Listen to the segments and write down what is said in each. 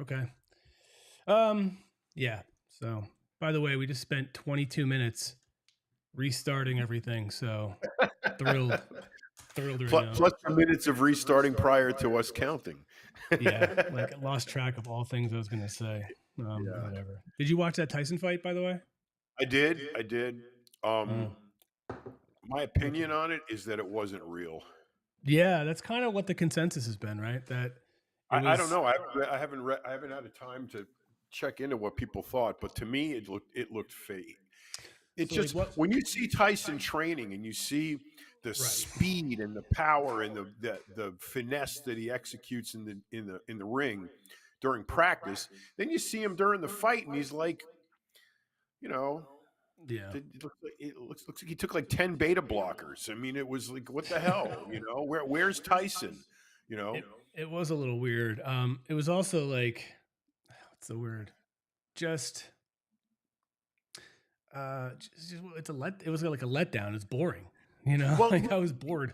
Okay. Yeah. So, by the way, we just spent 22 minutes restarting everything. So, thrilled right now. Plus the minutes of restarting prior to us counting. Yeah, like I lost track of all things I was going to say. Yeah. Whatever. Did you watch that Tyson fight, by the way? I did. I did. Oh, My okay. opinion on it is that it wasn't real. Yeah, that's kind of what the consensus has been, right? That it I don't was. know. I haven't had a time to check into what people thought, but to me, it looked fake. It's So, like, just what? when you see Tyson training and you see the Right. speed and the power and the finesse that he executes in the ring during practice, then you see him during the fight and he's like, you know, Yeah. it looks like he took like 10 beta blockers. I mean, it was like, what the hell? Where's Tyson? You know, It was a little weird. It was also like, what's the word? Just it was like a letdown. It's boring. well, Like I was bored.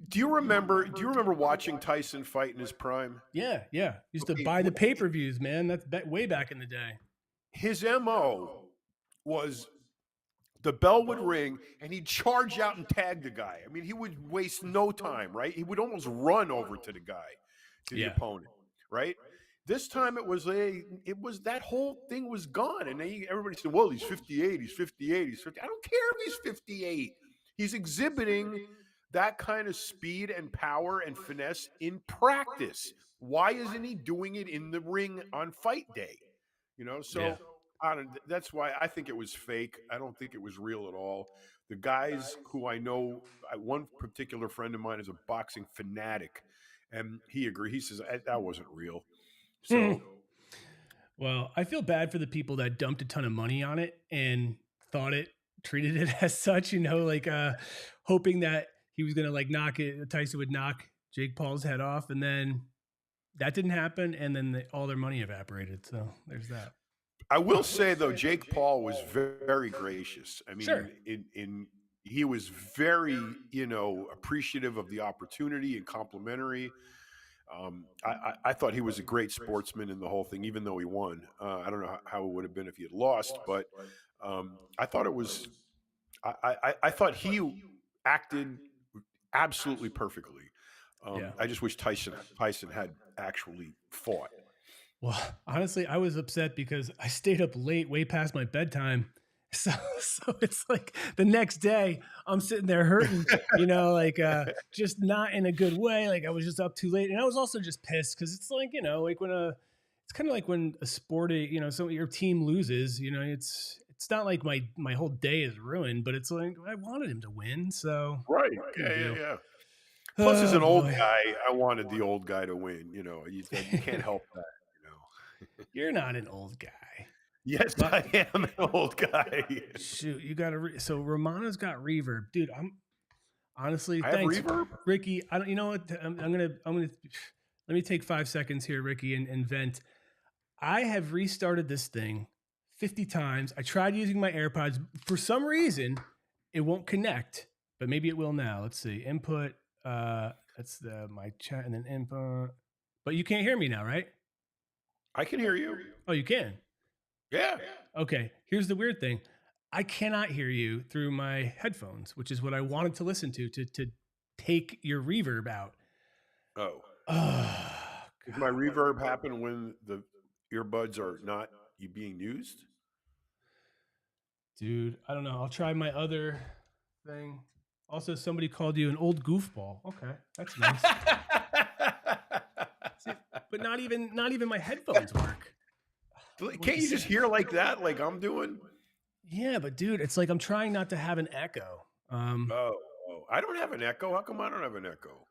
do you remember watching Tyson fight in his prime? Yeah. Used to Okay, buy the pay-per-views, man. That's way back in the day. his MO was the bell would ring and he'd charge out and tag the guy. I mean, he would waste no time, right? He would almost run over to the guy, to the Yeah. opponent, right? This time it was that whole thing was gone. And then everybody said, well, he's 58, he's 58, he's 50. I don't care if he's 58. He's exhibiting that kind of speed and power and finesse in practice. Why isn't he doing it in the ring on fight day? Yeah. So I don't, that's why I think it was fake. I don't think it was real at all. The guys who I know, one particular friend of mine is a boxing fanatic, and he agrees. He says that wasn't real. Hmm. So Well, I feel bad for the people that dumped a ton of money on it and treated it as such, like hoping that he was gonna like knock it, Tyson would knock Jake Paul's head off, and then that didn't happen, and then all their money evaporated. So there's that. I will say though, Jake Paul was very gracious. I Sure. mean, in he was very appreciative of the opportunity and complimentary. I thought he was a great sportsman in the whole thing, even though he won. I don't know how it would have been if he had lost, but I thought it was. I thought he acted absolutely perfectly. Yeah. I just wish Tyson had actually fought. Well, honestly, I was upset because I stayed up late, way past my bedtime. So it's like the next day I'm sitting there hurting, just not in a good way. Like I was just up too late. And I was also just pissed because it's like, like it's kind of like when a sport, so your team loses, it's not like my whole day is ruined, but it's like I wanted him to win. So Right. what can you Yeah. Yeah. do? Yeah. Plus, as Oh an old boy. guy, I wanted the old guy to win. You can't help that. You're not an old guy. Yes, But I am an old guy. shoot, you got to. So Romano's got reverb, dude. I'm honestly, I have thanks, reverb. Ricky. I don't. You know what? I'm gonna. Let me take 5 seconds here, Ricky, and vent. I have restarted this thing 50 times. I tried using my AirPods. For some reason, it won't connect, but maybe it will now. Let's see. Input. That's my chat, and then input. But you can't hear me now, right? I can hear you. Oh, you can. Yeah. Okay, here's the weird thing. I cannot hear you through my headphones, which is what I wanted to listen to take your reverb out. Oh, Oh, does my reverb happen when the earbuds are not being used? dude, I don't know. I'll try my other thing. Also, somebody called you an old goofball. Okay, that's nice. See, but not even my headphones work. Can't you just hear like that, like I'm doing? Yeah, but dude, it's like I'm trying not to have an echo. I don't have an echo. How come I don't have an echo?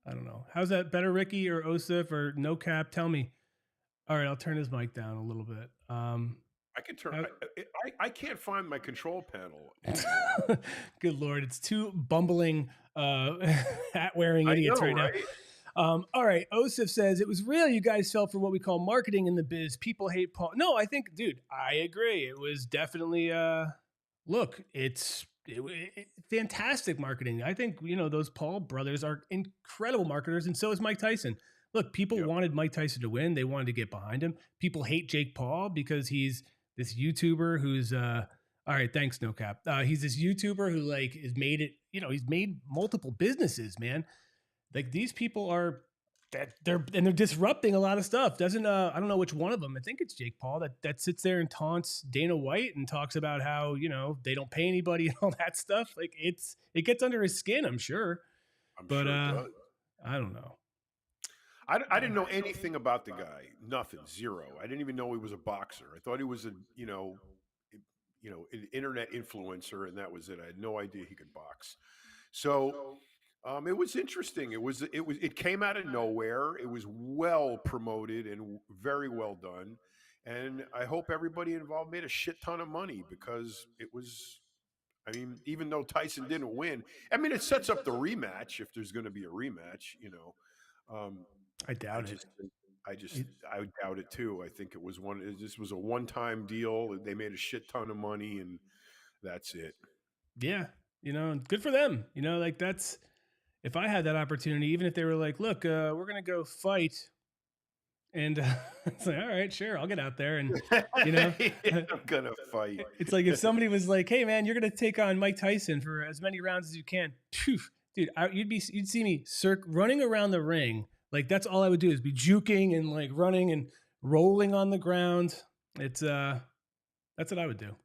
I don't know. How's that better, Ricky or Osif or No Cap? Tell me. All right, I'll turn his mic down a little bit. I can turn. I can't find my control panel. Good Lord, it's two bumbling hat wearing idiots right now. All right, Osif says it was real. You guys fell for what we call marketing in the biz. People hate Paul. No, I think, dude, I agree. It was definitely. Look, it's fantastic marketing. I think those Paul brothers are incredible marketers, and so is Mike Tyson. look, people Yep. wanted Mike Tyson to win. They wanted to get behind him. People hate Jake Paul because he's this YouTuber who's all right, thanks, no cap. He's this YouTuber who like has made it, he's made multiple businesses, man. Like these people are that they're disrupting a lot of stuff. Doesn't I don't know which one of them. I think it's Jake Paul that sits there and taunts Dana White and talks about how, they don't pay anybody and all that stuff. Like it gets under his skin, I'm sure. I'm But sure it does. I don't know. I didn't know anything about the guy. Nothing. Zero. I didn't even know he was a boxer. I thought he was i- an internet influencer, and that was it. I had no idea he could box. So it was interesting. It came out of nowhere. It was well promoted and very well done. And I hope everybody involved made a shit ton of money because it was. I mean, even though Tyson didn't win, I mean, it sets up the rematch if there's going to be a rematch. Um, I I doubt it. just, think- I just, It- I would doubt it too. I think this was a one-time deal. They made a shit ton of money, and that's it. yeah, good for them. Like that's if I had that opportunity, even if they were like, look, we're gonna go fight, and it's like, all right, sure, I'll get out there, and you know, I'm gonna fight. it's like if somebody was like, hey man, you're gonna take on Mike Tyson for as many rounds as you can, phew, dude, you'd see me running around the ring, like that's all I would do is be juking and like running and rolling on the ground. It's that's what I would do.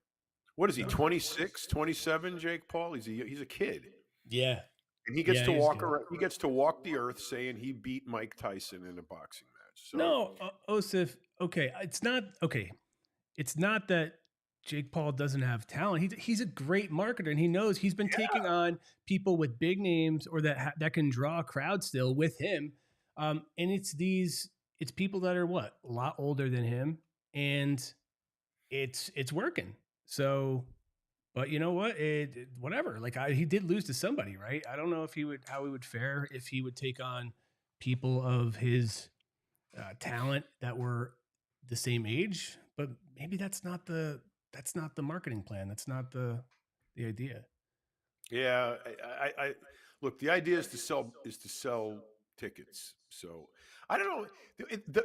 What is he? So 26, 27? Jake Paul. He's a kid, yeah, and he gets yeah, to he's walk good. around. He gets to walk the earth saying he beat Mike Tyson in a boxing match. So No, Osif. Okay, it's not okay. It's not that Jake Paul doesn't have talent. He's a great marketer, and he knows he's been taking on people with big names or that can draw a crowd still with him. And it's people that are what a lot older than him, and it's working. So, but you know what? Whatever. Like he did lose to somebody, right? I don't know if how he would fare if he would take on people of his talent that were the same age, but maybe that's not the marketing plan. That's not the idea. yeah, I look. The idea is to sell tickets. So I don't know.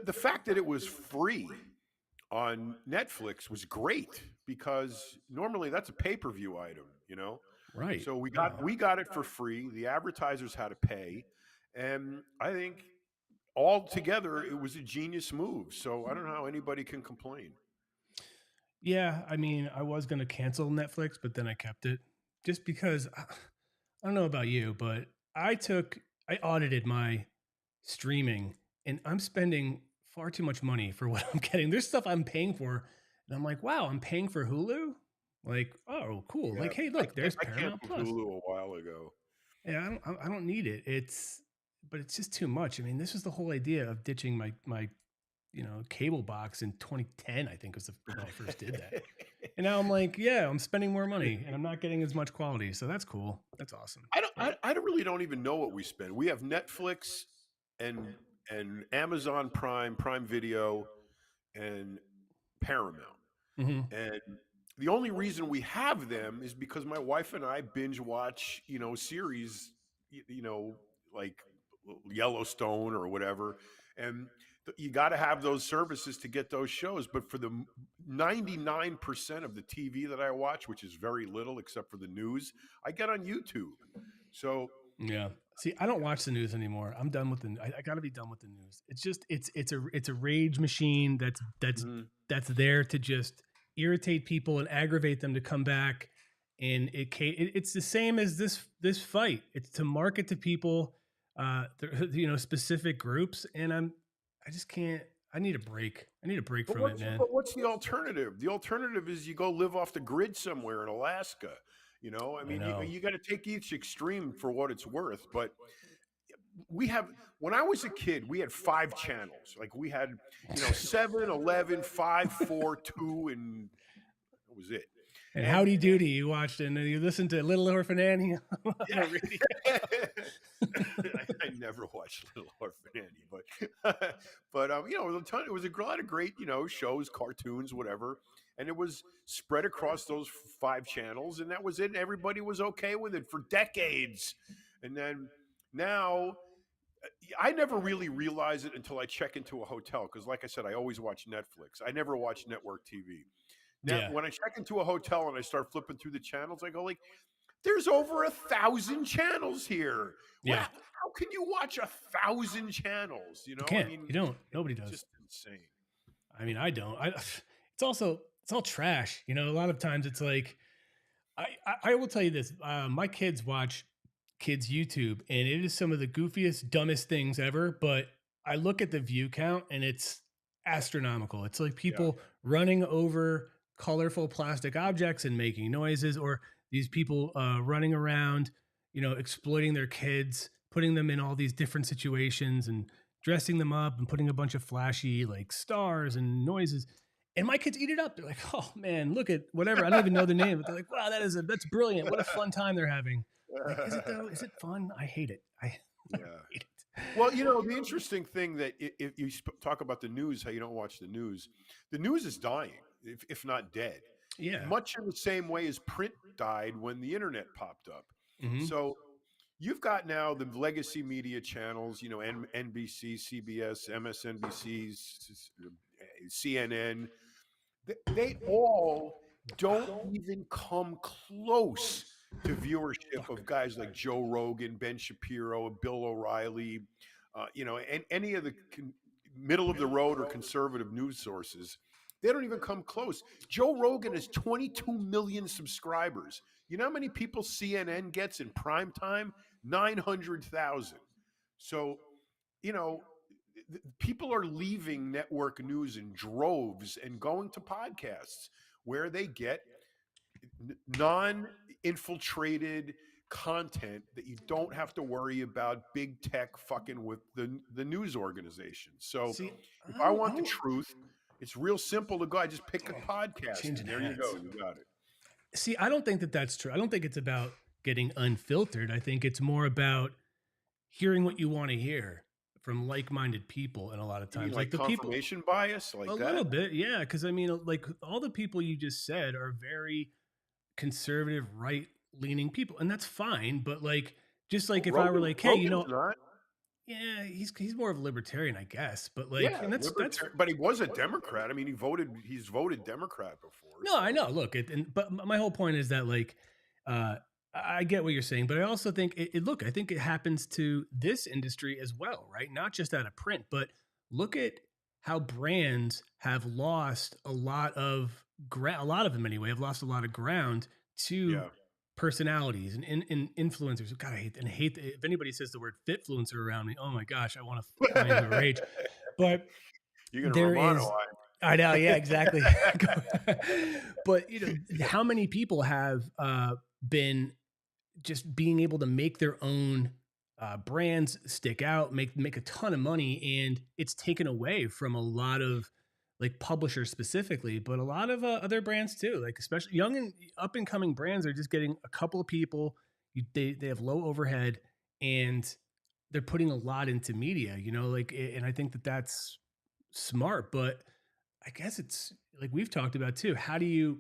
The fact that it was free on Netflix was great because normally that's a pay-per-view item, you know. Right. So Yeah. we got it for free. The advertisers had to pay, and I think altogether it was a genius move. So I don't know how anybody can complain. Yeah. I mean, I was going to cancel Netflix, but then I kept it just because I don't know about you, but I audited my streaming and I'm spending far too much money for what I'm getting. There's stuff I'm paying for. And I'm like, wow, I'm paying for Hulu. Like, oh, cool. Yeah, Like, hey, look, there's I Paramount canceled Plus. Hulu a while ago. Yeah, I don't need it. But it's just too much. I mean, this was the whole idea of ditching my cable box in 2010. I think when I first did that. And now I'm like, yeah, I'm spending more money and I'm not getting as much quality. So that's cool. That's awesome. But I don't really don't even know what we spend. We have Netflix and Amazon Prime, Prime Video, and Paramount. mhm. And the only reason we have them is because my wife and I binge watch, series, like Yellowstone or whatever. And you got to have those services to get those shows. But for the 99% of the TV that I watch, which is very little except for the news, I get on YouTube. So, Yeah. See, I don't watch the news anymore. I'm done with I got to be done with the news. It's just it's a rage machine mhm. that's there to just irritate people and aggravate them to come back. And it's the same as this fight. It's to market to people, specific groups. And I just can't. I need a break. I need a break from it, man. But what's the alternative? The alternative is you go live off the grid somewhere in Alaska. I I mean, know. you got to take each extreme for what it's worth. But we have, when I was a kid, we had five channels. Like we had, 7, 11, 5, 4, 2, and that was it. And And Howdy Doody, you watched and you listened to Little Orphan Annie on yeah, the radio. I never watched Little Orphan Annie, but it was a ton. It was a lot of great, shows, cartoons, whatever, and it was spread across those five channels, and that was it. And everybody was okay with it for decades, and then now I never really realize it until I check into a hotel because, like I said, I always watch Netflix. I never watch network TV. Now, Yeah. when I check into a hotel and I start flipping through the channels, I go like, "There's over 1,000 channels here. Yeah. How can you watch 1,000 channels?" You You know, I can't. mean, You don't. Nobody it's does. just insane. I mean, I don't. It's also it's all trash. You know, a lot of times it's like I will tell you this. My kids watch kids YouTube, and it is some of the goofiest, dumbest things ever. But I look at the view count, and it's astronomical. It's like Yeah, people running over colorful plastic objects and making noises, or these people running around, you know, exploiting their kids, putting them in all these different situations, and dressing them up, and putting a bunch of flashy like stars and noises. And my kids eat it up. They're like, "Oh man, look at whatever." I don't even know their name, but they're like, "Wow, that's brilliant. What a fun time they're having." Like, is it though? Is it fun? I hate it. I yeah. hate it. Well, you know, the interesting thing that if you talk about the news, how you don't watch the news is dying, if not dead, Yeah. much in the same way as print died when the internet popped up. Hmm. So you've got now the legacy media channels, you know, NBC, CBS, MSNBC, CNN. They all don't even come close to viewership of Fuck. guys like Joe Rogan, Ben Shapiro, Bill O'Reilly, you know, and any of the middle of the road or conservative news sources. They don't even come close. Joe Rogan has 22 million subscribers. You know how many people CNN gets in prime time? 900,000. So, you know, people are leaving network news in droves and going to podcasts where they get non-infiltrated content that you don't have to worry about big tech fucking with the news organization. So See, if I I want the don't truth, it's real simple to go. I just pick a oh, podcast changing and there you go. hats. You got it. See, I don't think that that's true. I don't think it's about getting unfiltered. I think it's more about hearing what you want to hear from like-minded people. And a lot of You mean times, like like the people, confirmation bias a like little that? bit, yeah. Because I mean, like all the people you just said are very conservative, right-leaning people, and that's fine. But like, just Well, like if I were like, hey, you Rogan's know, not. yeah, he's more of a libertarian, I guess. But like, Yeah, and that's libertarian, but he was a Democrat. I mean, he's voted Democrat before, no, I so know. Look, but my whole point is that like, uh, I get what you're saying, but I also think look, I think it happens to this industry as well, right? Not just out of print, but look at how brands have lost a lot of ground. A lot of them, anyway, have lost a lot of ground to yeah. personalities and influencers. God, I hate if anybody says the word fitfluencer around me. Oh my gosh, I want to fly into a rage. But You get a there Romano is I know, yeah, exactly. eye. But, you know, how many people have, been just being able to make their own, brands stick out, make a ton of money, and it's taken away from a lot of, like, publishers specifically, but a lot of, other brands too, like, especially young and up and coming brands are just getting a couple of people, they have low overhead, and they're putting a lot into media, you know, like, and I think that that's smart, but I guess it's like we've talked about too. How do you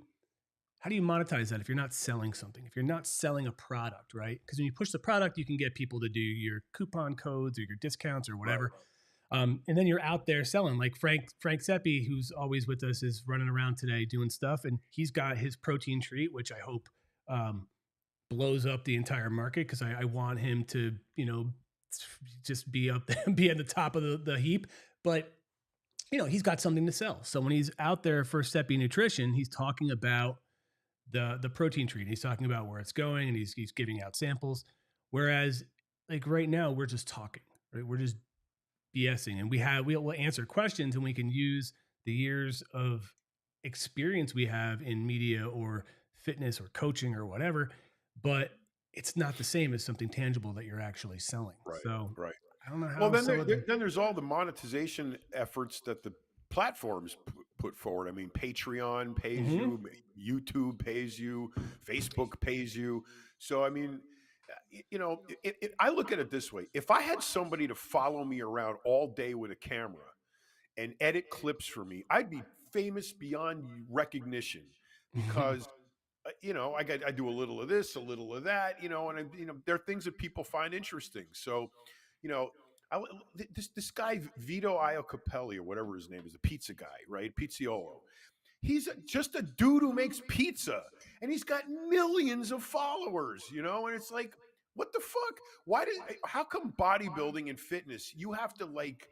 monetize that if you're not selling something? If you're not selling a product, right? Because when you push the product, you can get people to do your coupon codes or your discounts or Right. whatever. And then you're out there selling. Like Frank Seppi, who's always with us, is running around today doing stuff, and he's got his protein treat, which I hope um, blows up the entire market because I want him to, you know, just be up there, be at the top of the heap. But you know, he's got something to sell. So when he's out there for Seppi Nutrition, he's talking about the protein treat. He's talking about where it's going, and he's giving out samples. Whereas, like right now, we're just talking, right? We're just BSing, and we'll answer questions, and we can use the years of experience we have in media or fitness or coaching or whatever. But it's not the same as something tangible that you're actually selling. Right. So Right. I don't know Well, how then some of the then there's all the monetization efforts that the platforms put forward. I mean, Patreon pays Mhm. you, YouTube pays you, Facebook pays you. So, I mean, you know, I look at it this way: if I had somebody to follow me around all day with a camera and edit clips for me, I'd be famous beyond recognition because you know, I do a little of this, a little of that, you know, and there are things that people find interesting. So, you know, This guy Vito Iacopelli or whatever his name is, the pizza guy, right? Pizziolo. He's just a dude who makes pizza, and he's got millions of followers, you know. And it's like, what the fuck? How come bodybuilding and fitness you have to like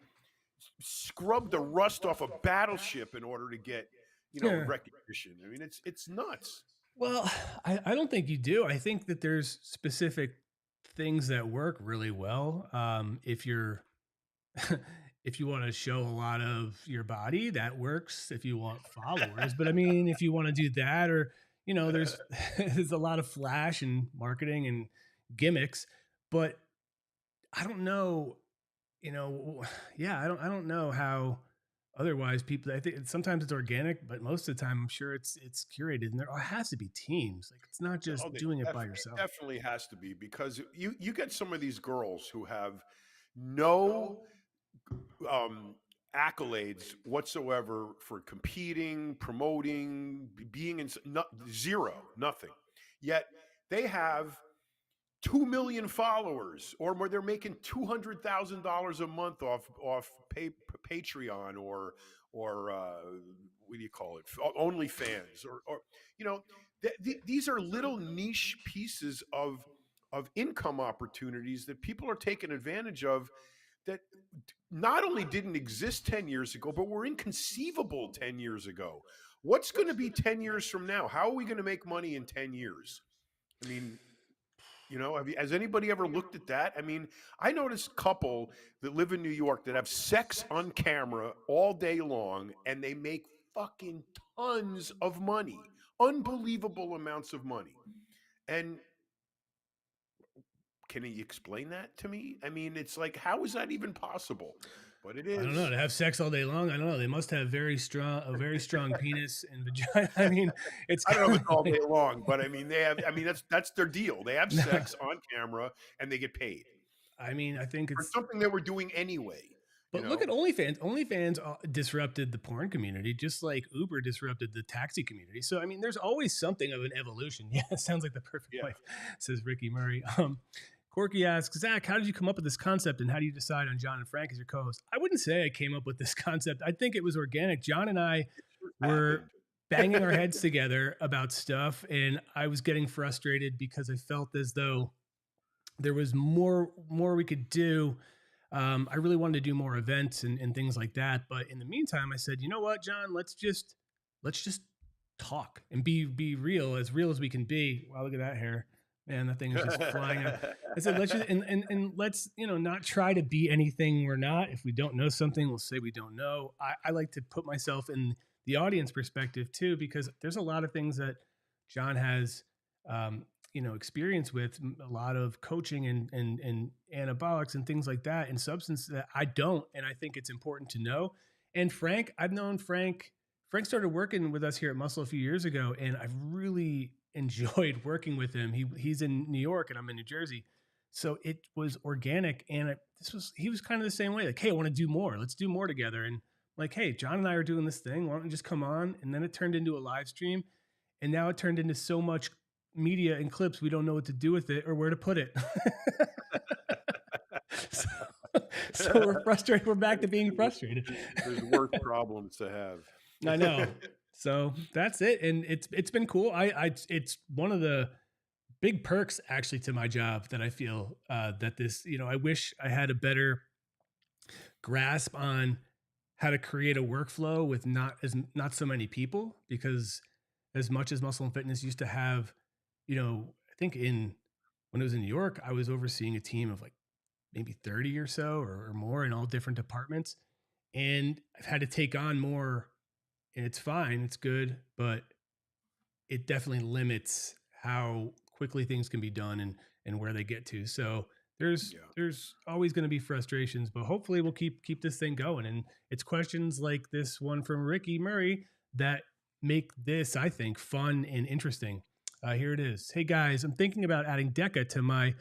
scrub the rust off a battleship in order to get, Yeah. recognition? I mean, it's nuts. Well, I don't think you do. I think that there's specific things that work really well. If you're if you want to show a lot of your body, that works. If you want followers, but I mean, if you want to do that, or there's there's a lot of flash and marketing and gimmicks, but I don't know. Yeah, I don't know how. Otherwise, people, I think sometimes it's organic, but most of the time, I'm sure it's curated, and there has to be teams. Like it's not just Oh, doing it by it yourself. definitely has to be, because you get some of these girls who have no accolades whatsoever for competing, promoting, being in zero, nothing. Yet they have 2 million followers, or more. They're making $200,000 a month off Patreon, or what do you call it? OnlyFans, or you know, these are little niche pieces of income opportunities that people are taking advantage of, that not only didn't exist 10 years ago, but were inconceivable 10 years ago. What's going to be 10 years from now? How are we going to make money in 10 years? I mean, has anybody ever looked at that? I mean, I noticed a couple that live in New York that have sex on camera all day long, and they make fucking tons of money, unbelievable amounts of money. And can you explain that to me? I mean, it's like, how is that even possible? But it I don't know. is. To have sex all day long, I don't know. They must have a very strong penis and vagina. I mean, it's I don't know kind if of it's all like, day long, but I mean, that's their deal. They have sex on camera and they get paid I mean, I think for it's. something they were doing anyway, you But look at know? OnlyFans. OnlyFans disrupted the porn community, just like Uber disrupted the taxi community. So I mean, there's always something of an evolution. Yeah, it sounds like the perfect Yeah. wife, says Ricky Murray. Corky asks, Zach, how did you come up with this concept, and how do you decide on John and Frank as your co-host? I wouldn't say I came up with this concept. I think it was organic. John and I were Happened. banging our heads together about stuff, and I was getting frustrated because I felt as though there was more we could do. I really wanted to do more events and things like that. But in the meantime, I said, you know what, John, let's just talk and be real as we can be. Wow, look at that hair. Man, that thing is just flying out. I said, let's just and let's, not try to be anything we're not. If we don't know something, we'll say we don't know. I like to put myself in the audience perspective too, because there's a lot of things that John has um, experience with, a lot of coaching and anabolics and things like that, and substance that I don't. And I think it's important to know. And Frank, I've known Frank. Frank started working with us here at Muscle a few years ago, and I've really enjoyed working with him. He's in New York and I'm in New Jersey. So it was organic. And he was kind of the same way. Like, hey, I want to do more. Let's do more together. And like, hey, John and I are doing this thing. Why don't you just come on? And then it turned into a live stream. And now it turned into so much media and clips, we don't know what to do with it or where to put it. so, so we're frustrated. We're back to being frustrated. There's worse problems to have. I know. So that's it, and it's been cool. It's one of the big perks actually to my job that I feel that this. I wish I had a better grasp on how to create a workflow with not so many people, because as much as Muscle and Fitness used to have, I think when it was in New York, I was overseeing a team of like maybe 30 or so or more in all different departments. And I've had to take on more, and it's fine, it's good, but it definitely limits how quickly things can be done and where they get to. So there's always going to be frustrations, but hopefully we'll keep this thing going. And it's questions like this one from Ricky Murray that make this, I think, fun and interesting. Here it is. Hey guys, I'm thinking about adding Deca to my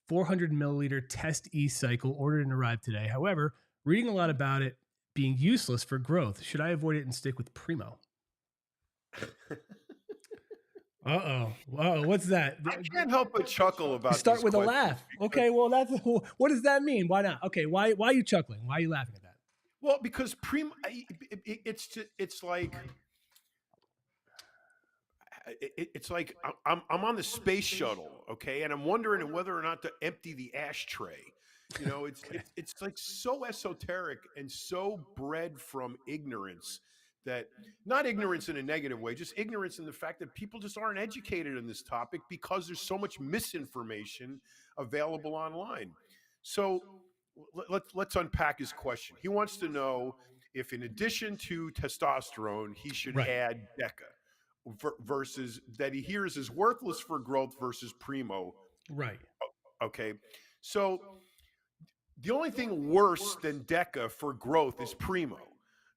400 milliliter test cycle ordered and arrived today. However, reading a lot about it being useless for growth, should I avoid it and stick with Primo? Uh-oh. Uh-oh, what's that? I can't help but chuckle about Start these with a questions laugh. because, Okay, well, that's what does that mean? Why not? Okay, why are you chuckling? Why are you laughing at that? well, because it's like it's like I'm on the space shuttle, okay, and I'm wondering whether or not to empty the ashtray. You know, Okay. it's like so esoteric and so bred from ignorance that, not ignorance in a negative way, just ignorance in the fact that people just aren't educated in this topic because there's so much misinformation available online. So let's unpack his question. He wants to know if, in addition to testosterone, he should Right. add DECA versus that he hears is worthless for growth versus primo. Right. Okay. So the only thing worse than DECA for growth is primo.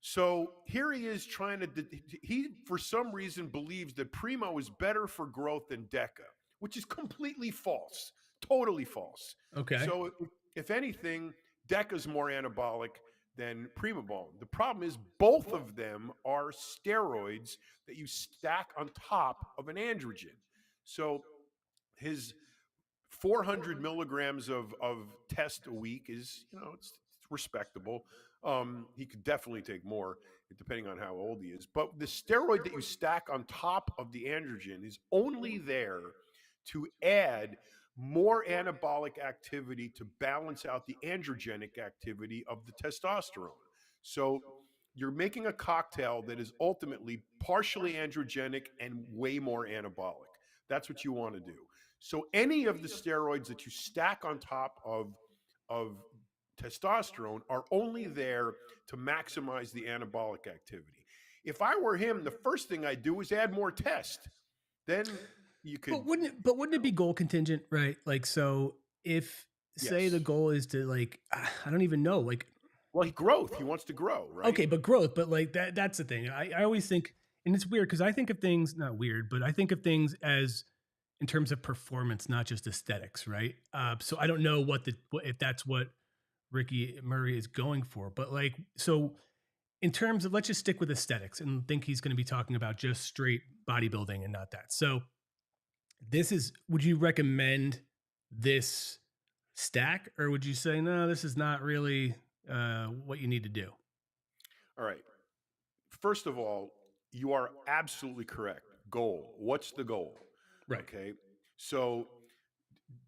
So here he is trying to, he for some reason believes that primo is better for growth than DECA, which is completely false, totally false. Okay. So if anything, DECA is more anabolic than Primabone. The problem is both of them are steroids that you stack on top of an androgen. So his 400 milligrams of test a week is, it's respectable. He could definitely take more depending on how old he is. But the steroid that you stack on top of the androgen is only there to add more anabolic activity to balance out the androgenic activity of the testosterone. So you're making a cocktail that is ultimately partially androgenic and way more anabolic. That's what you want to do. So any of the steroids that you stack on top of testosterone are only there to maximize the anabolic activity. If I were him, the first thing I'd do is add more test. Then you could, But wouldn't it be goal contingent, right? Like, so if say the yes. goal is to like I don't even know, like, Well, growth. He wants to grow, right? okay, but growth, but like that's the thing. I always think, and it's weird because I think of things, not weird, but I think of things as in terms of performance, not just aesthetics, right? So I don't know if that's what Ricky Murray is going for, but like, so in terms of, let's just stick with aesthetics and think he's going to be talking about just straight bodybuilding and not that. So would you recommend this stack, or would you say, no, this is not really what you need to do? All right. First of all, you are absolutely correct. Goal. What's the goal? Right. Okay. So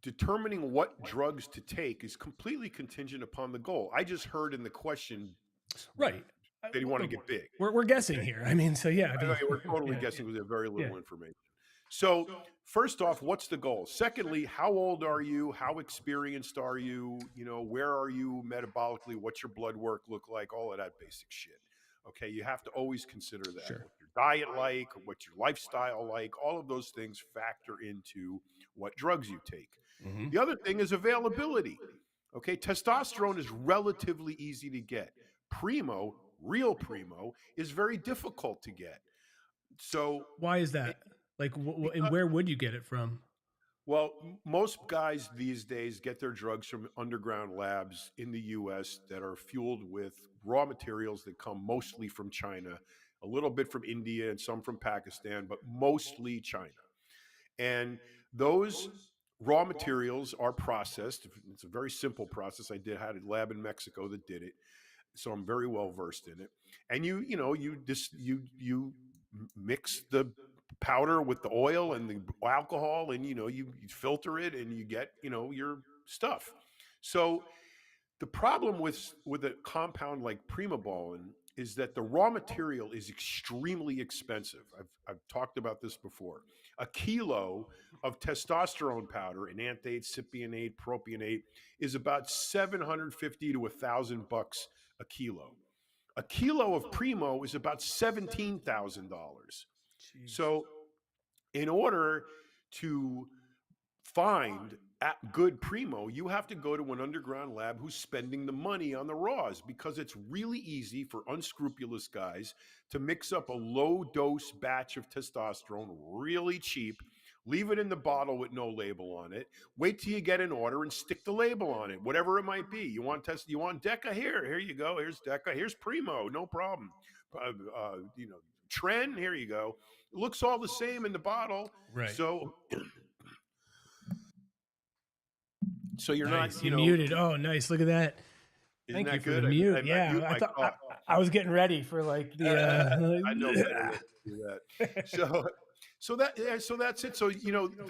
determining what drugs to take is completely contingent upon the goal. I just heard in the question Right. that he wanted Look, to get big. we're guessing Okay. here. I mean, so yeah, I I mean, mean, we're totally yeah, guessing with very yeah. little information. So, first off, what's the goal? Secondly, how old are you? How experienced are you? You know, where are you metabolically? What's your blood work look like? All of that basic shit. Okay, you have to always consider that. Sure. What your diet like, what's your lifestyle like, all of those things factor into what drugs you take. Hmm. The other thing is availability. Okay, testosterone is relatively easy to get. Primo, real primo, is very difficult to get. So, Why is it, that? Like, and because, where would you get it from? well, most guys these days get their drugs from underground labs in the US that are fueled with raw materials that come mostly from China, a little bit from India and some from Pakistan, but mostly China. And those raw materials are processed. It's a very simple process. Had a lab in Mexico that did it, so I'm very well versed in it. And you mix the powder with the oil and the alcohol, and you filter it, and you get your stuff. So the problem with a compound like Primobolan is that the raw material is extremely expensive. I've talked about this before. A kilo of testosterone powder, enanthate, cypionate, propionate, is about 750 to $1,000 a kilo. A kilo of Primo is about $17,000. Jeez. So, in order to find at good primo, you have to go to an underground lab who's spending the money on the raws, because it's really easy for unscrupulous guys to mix up a low dose batch of testosterone really cheap, leave it in the bottle with no label on it, wait till you get an order and stick the label on it, whatever it might be. You want DECA? Here you go. Here's DECA. Here's primo. No problem. Tren, here you go. It looks all the same in the bottle. Right. So so you're not, Nice. You muted. Oh, nice. Look at that. isn't Thank you that for the good? I mute. mute Yeah, I my thought cough. I was getting ready for like I know better the. ways to do that. So so that's it. So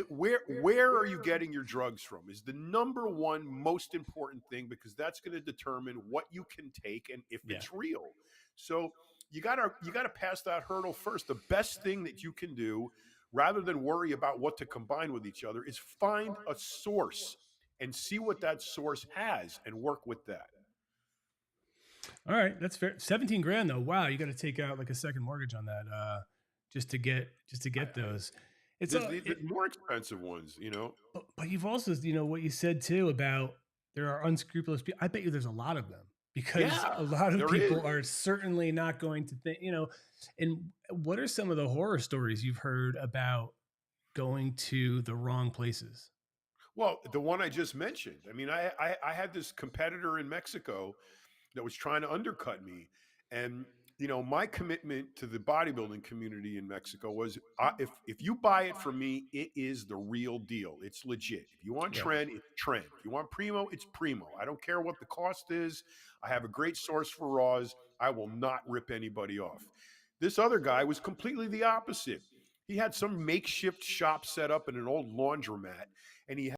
where are you getting your drugs from is the number one most important thing, because that's going to determine what you can take and if Yeah. it's real. So you gotta pass that hurdle first. The best thing that you can do, rather than worry about what to combine with each other, is find a source and see what that source has and work with that. All right, that's fair. 17 grand though. Wow, you got to take out like a second mortgage on that just to get those. It's There's a the more expensive ones, but you've also, what you said too about there are unscrupulous people. I bet you there's a lot of them because Yeah, a lot of there is. people are certainly not going to think. And what are some of the horror stories you've heard about going to the wrong places? Well, the one I just mentioned. I mean, I had this competitor in Mexico that was trying to undercut me, and my commitment to the bodybuilding community in Mexico was, if you buy it from me, it is the real deal. It's legit. If you want Right. trend, it's trend. If you want primo, it's primo. I don't care what the cost is. I have a great source for raws. I will not rip anybody off. This other guy was completely the opposite. He had some makeshift shop set up in an old laundromat, and he